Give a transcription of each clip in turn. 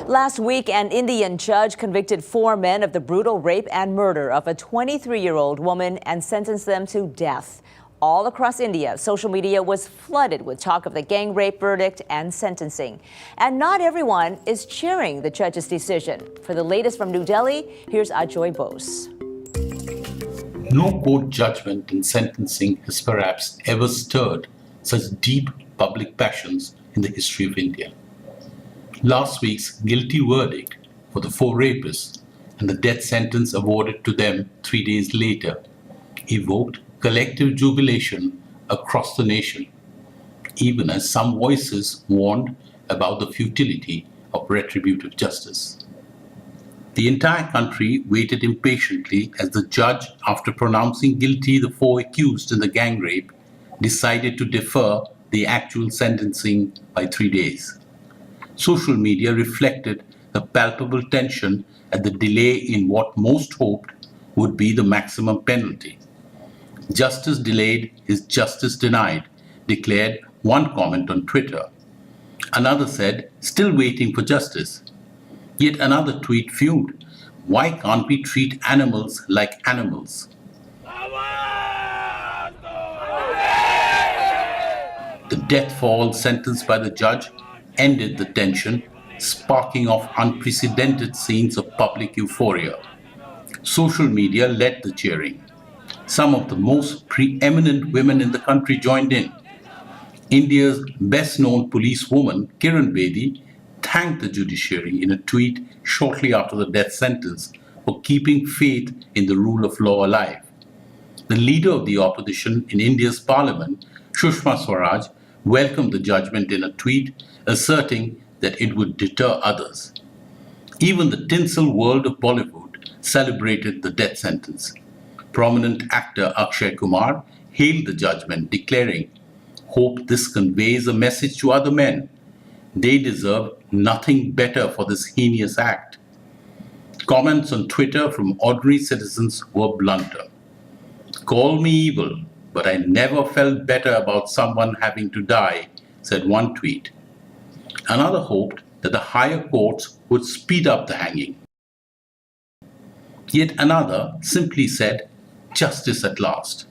Last week, an Indian judge convicted 4 men of the brutal rape and murder of a 23-year-old woman and sentenced them to death. All across India, social media was flooded with talk of the gang rape verdict and sentencing. And not everyone is cheering the judge's decision. For the latest from New Delhi, here's Ajoy Bose. No court judgment in sentencing has perhaps ever stirred such deep public passions in the history of India. Last week's guilty verdict for the 4 rapists and the death sentence awarded to them 3 days later evoked collective jubilation across the nation, even as some voices warned about the futility of retributive justice. The entire country waited impatiently as the judge, after pronouncing guilty the 4 accused in the gang rape, decided to defer the actual sentencing by 3 days. Social media reflected the palpable tension at the delay in what most hoped would be the maximum penalty. Justice delayed is justice denied, declared one comment on Twitter. Another said, still waiting for justice. Yet another tweet fumed, why can't we treat animals like animals? The death fall sentenced by the judge ended the tension, sparking off unprecedented scenes of public euphoria. Social media led the cheering. Some of the most preeminent women in the country joined in. India's best-known policewoman, Kiran Bedi, thanked the judiciary in a tweet shortly after the death sentence for keeping faith in the rule of law alive. The leader of the opposition in India's parliament, Sushma Swaraj, welcomed the judgment in a tweet, asserting that it would deter others. Even the tinsel world of Bollywood celebrated the death sentence. Prominent actor Akshay Kumar hailed the judgment, declaring, "Hope this conveys a message to other men. They deserve nothing better for this heinous act." Comments on Twitter from ordinary citizens were blunter. "Call me evil, but I never felt better about someone having to die," said one tweet. Another hoped that the higher courts would speed up the hanging. Yet another simply said, "Justice at last."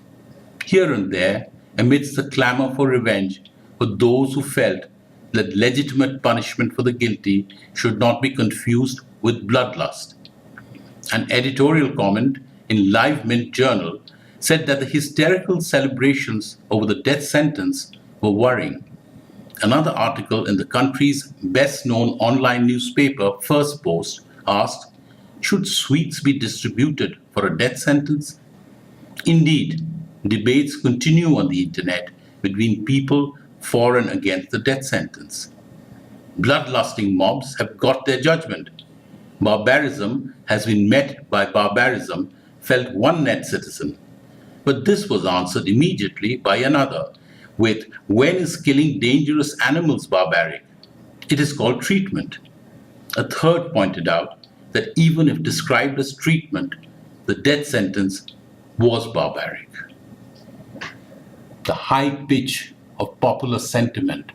Here and there, amidst the clamor for revenge, were those who felt that legitimate punishment for the guilty should not be confused with bloodlust. An editorial comment in Live Mint Journal said that the hysterical celebrations over the death sentence were worrying. Another article in the country's best-known online newspaper, First Post, asked, should sweets be distributed for a death sentence? Indeed, debates continue on the internet between people for and against the death sentence. Bloodlusting mobs have got their judgment. Barbarism has been met by barbarism, felt one net citizen. But this was answered immediately by another, with when is killing dangerous animals barbaric? It is called treatment. A third pointed out that even if described as treatment, the death sentence was barbaric. The high pitch of popular sentiment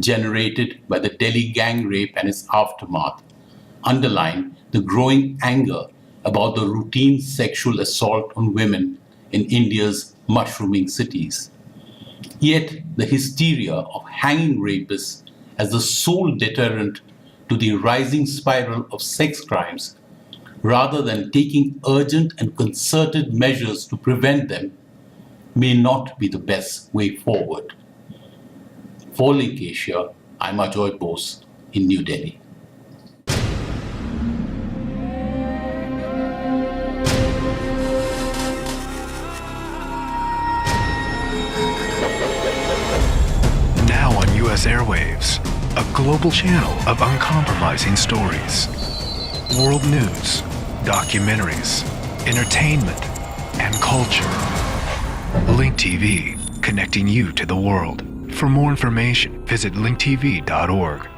generated by the Delhi gang rape and its aftermath underlined the growing anger about the routine sexual assault on women in India's mushrooming cities. Yet the hysteria of hanging rapists as the sole deterrent to the rising spiral of sex crimes, rather than taking urgent and concerted measures to prevent them, may not be the best way forward. For LinkAsia, I'm Ajoy Bose in New Delhi. Now on US airwaves, a global channel of uncompromising stories. World news, documentaries, entertainment, and culture. Link TV, connecting you to the world. For more information, visit linktv.org.